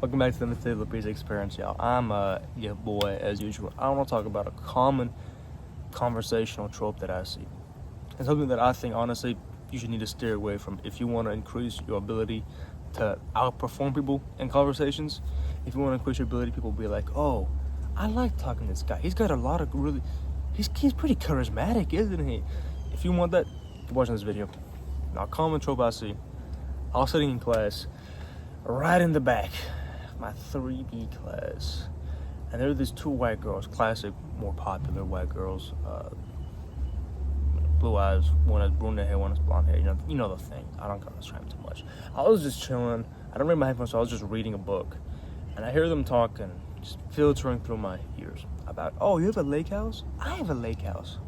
Welcome back to the Mr. Laprise Experience, y'all. I'm your boy, as usual. I want to talk about a common conversational trope that I see. And something that I think, honestly, you should need to steer away from if you want to increase your ability to outperform people in conversations. If you want to increase your ability, people will be like, oh, I like talking to this guy. He's got a lot of really... He's pretty charismatic, isn't he? If you want that, keep watching this video. Now, a common trope I see. I was sitting in class, right in the back, my 3B class, and there were these two white girls, classic, more popular white girls, blue eyes. One has brunette hair, one has blonde hair. You know the thing. I don't gotta try too much. I was just chilling. I don't bring my headphones, so I was just reading a book, and I hear them talking, just filtering through my ears about, oh, you have a lake house? I have a lake house.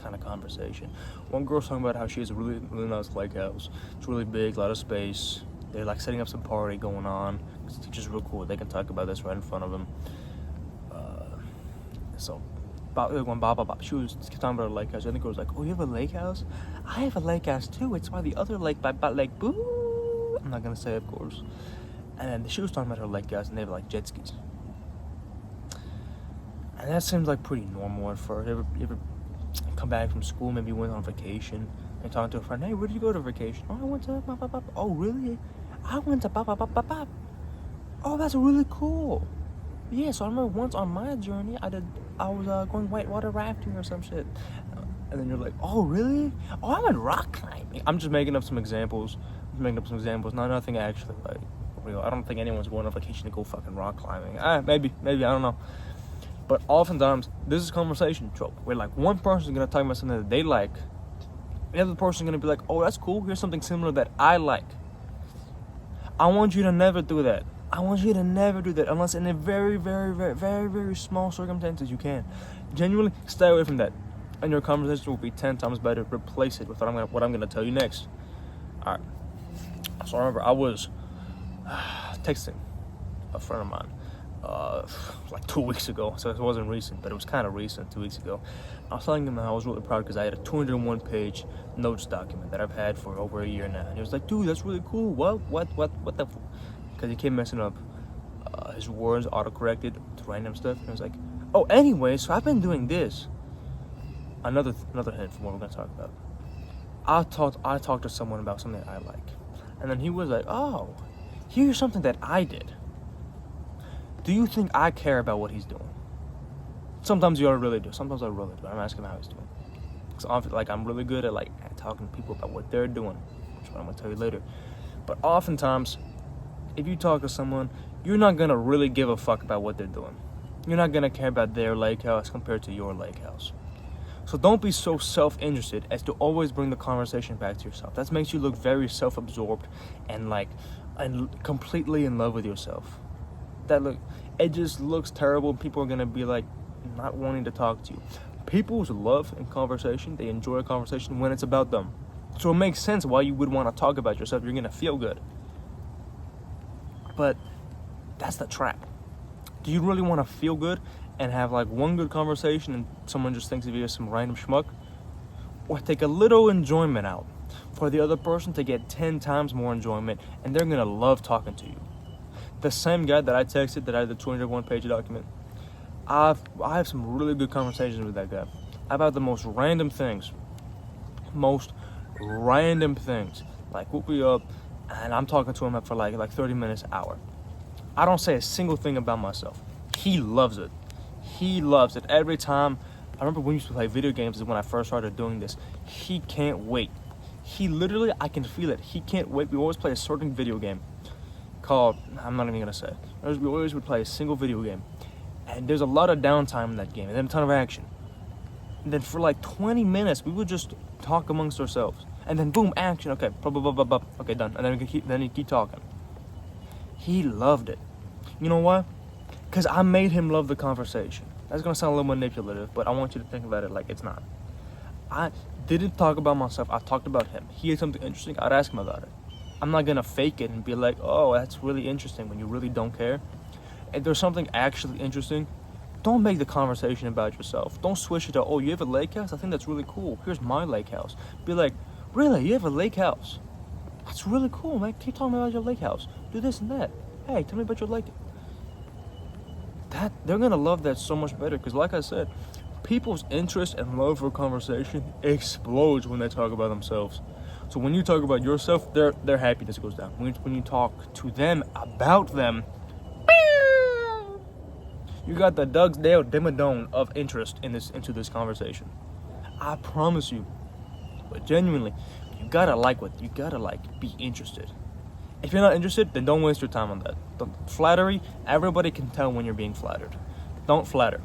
Kind of conversation. One girl's talking about how she has a really, really nice lake house. It's really big, a lot of space. They're like setting up some party going on. It's just real cool. They can talk about this right in front of them. She was talking about a lake house. I think it was like, oh, you have a lake house? I have a lake house too. It's by the other lake, by Lake Boo. I'm not gonna say, of course. And then she was talking about her lake house, and they have like jet skis. And that seems like pretty normal at first. You ever come back from school, maybe you went on vacation, and talking to a friend, hey, where did you go to vacation? Oh, I went to Oh, really? I went to Oh, that's really cool. Yeah, so I remember once on my journey, I was going whitewater rafting or some shit. And then you're like, oh, really? Oh, I went rock climbing. I'm just making up some examples. Nothing actually, like, real. I don't think anyone's going on vacation to go fucking rock climbing. Maybe, I don't know. But oftentimes, this is a conversation trope, where like one person's gonna talk about something that they like, the other person's gonna be like, oh, that's cool, here's something similar that I like. I want you to never do that. I want you to never do that, unless in a very, very, very, very, very small circumstances you can. Genuinely, stay away from that. And your conversation will be 10 times better. Replace it with what I'm gonna tell you next. Alright. So I remember I was texting a friend of mine. Like 2 weeks ago, so it wasn't recent, but it was kind of recent, 2 weeks ago. I was telling him that I was really proud because I had a 201-page notes document that I've had for over a year now. And he was like, dude, that's really cool. What the f-? Because he kept messing up his words, autocorrected to random stuff. And I was like, oh, anyway, so I've been doing this. Another hint from what we're going to talk about. I talked to someone about something that I like. And then he was like, oh, here's something that I did. Do you think I care about what he's doing? Sometimes you really do. Sometimes I really do. I'm asking how he's doing. Because I'm really good at talking to people about what they're doing, which I'm gonna tell you later. But oftentimes, if you talk to someone, you're not gonna really give a fuck about what they're doing. You're not gonna care about their lake house compared to your lake house. So don't be so self-interested as to always bring the conversation back to yourself. That makes you look very self-absorbed and completely in love with yourself. It just looks terrible. People are gonna be like not wanting to talk to you. People love in conversation. They enjoy a conversation when it's about them. So it makes sense why you would want to talk about yourself. You're gonna feel good. But that's the trap. Do you really want to feel good and have one good conversation and someone just thinks of you as some random schmuck? Or take a little enjoyment out for the other person to get 10 times more enjoyment, and they're gonna love talking to you. The same guy that I texted that I had the 201-page document, I have some really good conversations with that guy about the most random things. Like, we'll be up, and I'm talking to him for like 30 minutes, an hour. I don't say a single thing about myself. He loves it. Every time. I remember when we used to play video games is when I first started doing this. He can't wait. He literally, I can feel it. He can't wait. We always play a certain video game called, I'm not even gonna say. We always would play a single video game, and there's a lot of downtime in that game, and then a ton of action. And then for 20 minutes, we would just talk amongst ourselves, and then boom, action. Okay, blah blah blah blah blah. Okay, done. And then he keep talking. He loved it. You know why? Because I made him love the conversation. That's gonna sound a little manipulative, but I want you to think about it like it's not. I didn't talk about myself. I talked about him. He had something interesting. I'd ask him about it. I'm not gonna fake it and be like, oh, that's really interesting when you really don't care. If there's something actually interesting, don't make the conversation about yourself. Don't switch it to, oh, you have a lake house? I think that's really cool. Here's my lake house. Be like, really? You have a lake house? That's really cool, man. Keep talking about your lake house. Do this and that. Hey, tell me about your life. That they're gonna love that so much better because, like I said, people's interest and love for conversation explodes when they talk about themselves. So when you talk about yourself, their happiness goes down. When you talk to them about them, you got the Dugdale Dimmadome of interest into this conversation. I promise you. But genuinely, you gotta be interested. If you're not interested, then don't waste your time on that. Flattery, everybody can tell when you're being flattered. Don't flatter.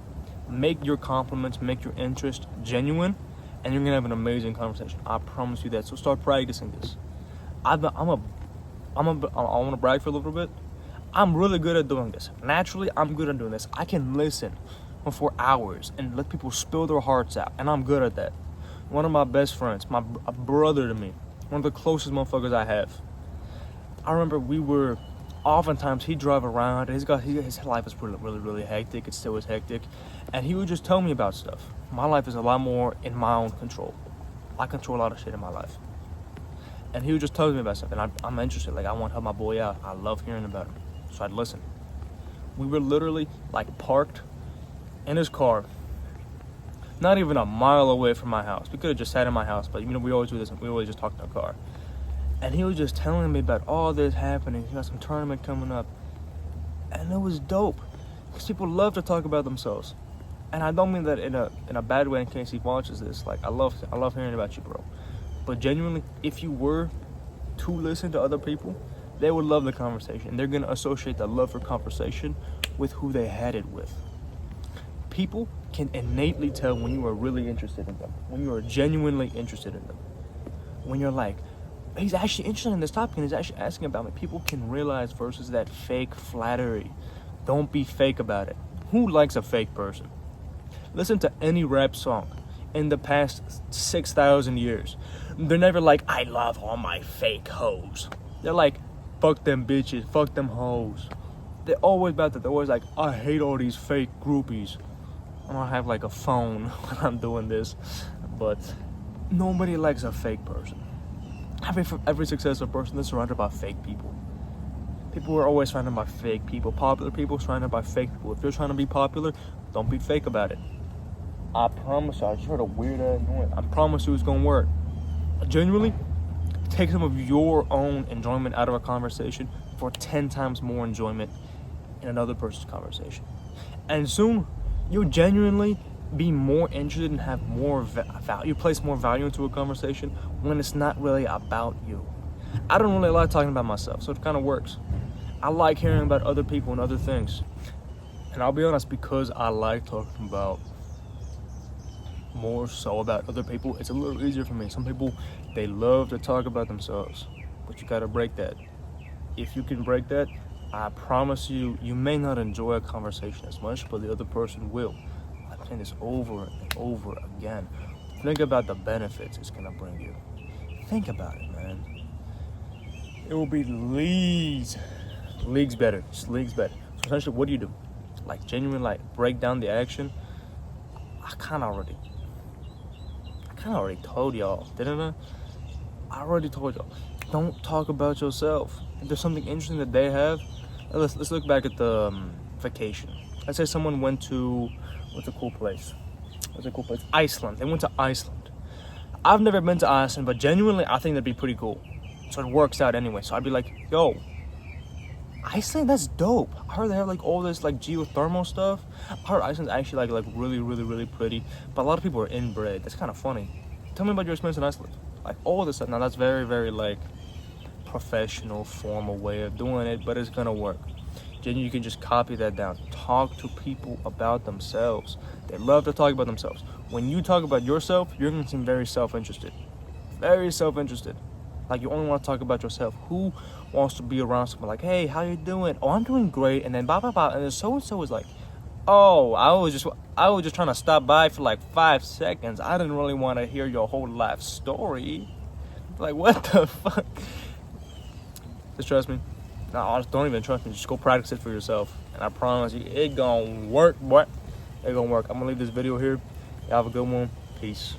Make your compliments, make your interest genuine, and you're gonna have an amazing conversation. I promise you that. So start practicing this. I want to brag for a little bit. I'm really good at doing this. Naturally, I'm good at doing this. I can listen for hours and let people spill their hearts out, and I'm good at that. One of my best friends, a brother to me, one of the closest motherfuckers I have. I remember oftentimes he'd drive around. His life is really hectic. It still is hectic, and he would just tell me about stuff. My life is a lot more in my own control. I control a lot of shit in my life, and he would just tell me about stuff, and I'm interested. Like, I want to help my boy out. I love hearing about him, so I'd listen. We were literally like parked in his car, not even a mile away from my house. We could have just sat in my house, but we always do this. We always just talk in our car. And he was just telling me about all this happening. He got some tournament coming up. And it was dope. Because people love to talk about themselves. And I don't mean that in a bad way in case he watches this. Like, I love hearing about you, bro. But genuinely, if you were to listen to other people, they would love the conversation. They're going to associate the love for conversation with who they had it with. People can innately tell when you are really interested in them. When you are genuinely interested in them. When you're like, he's actually interested in this topic and he's actually asking about me. People can realize versus that fake flattery. Don't be fake about it. Who likes a fake person? Listen to any rap song in the past 6,000 years. They're never like, I love all my fake hoes. They're like, fuck them bitches, fuck them hoes. They're always about that. They're always like, I hate all these fake groupies. I don't have like a phone when I'm doing this, but nobody likes a fake person. Every successful person is surrounded by fake people. People are always surrounded by fake people. Popular people surrounded by fake people. If you're trying to be popular, don't be fake about it. I promise you, I just heard a weird ass noise. I promise you it's gonna work. Genuinely, take some of your own enjoyment out of a conversation for 10 times more enjoyment in another person's conversation. And soon, you'll genuinely be more interested and have more value, place more value into a conversation when it's not really about you. I don't really like talking about myself, so it kind of works. I like hearing about other people and other things. And I'll be honest, because I like talking about more so about other people, it's a little easier for me. Some people, they love to talk about themselves, but you gotta break that. If you can break that, I promise you, you may not enjoy a conversation as much, but the other person will. I'm saying this over and over again. Think about the benefits it's gonna bring you. Think about it, man. It will be leagues better. Just leagues better. So essentially, what do? Like, genuinely, like, break down the action. I kind of already told y'all, didn't I? I already told y'all. Don't talk about yourself. If there's something interesting that they have, let's look back at the vacation. Let's say someone went to, what's a cool place? Iceland. They went to Iceland. I've never been to Iceland, but genuinely, I think that'd be pretty cool. So it works out anyway. So I'd be like, yo, Iceland, that's dope. I heard they have like all this like geothermal stuff. I heard Iceland's actually like really pretty. But a lot of people are inbred. That's kind of funny. Tell me about your experience in Iceland. Like all this stuff. Now that's very like professional, formal way of doing it, but it's gonna work. Then you can just copy that down. Talk to people about themselves. They love to talk about themselves. When you talk about yourself, you're gonna seem very self-interested. Very self-interested. Like, you only want to talk about yourself. Who wants to be around someone like, hey, how you doing? Oh, I'm doing great. And then blah, blah, blah. And then so-and-so is like, oh, I was just trying to stop by for like 5 seconds. I didn't really want to hear your whole life story. Like, what the fuck? Just trust me. No, honestly, don't even trust me. Just go practice it for yourself. And I promise you, it gonna work, boy. It gonna work. I'm gonna leave this video here. Y'all have a good one. Peace.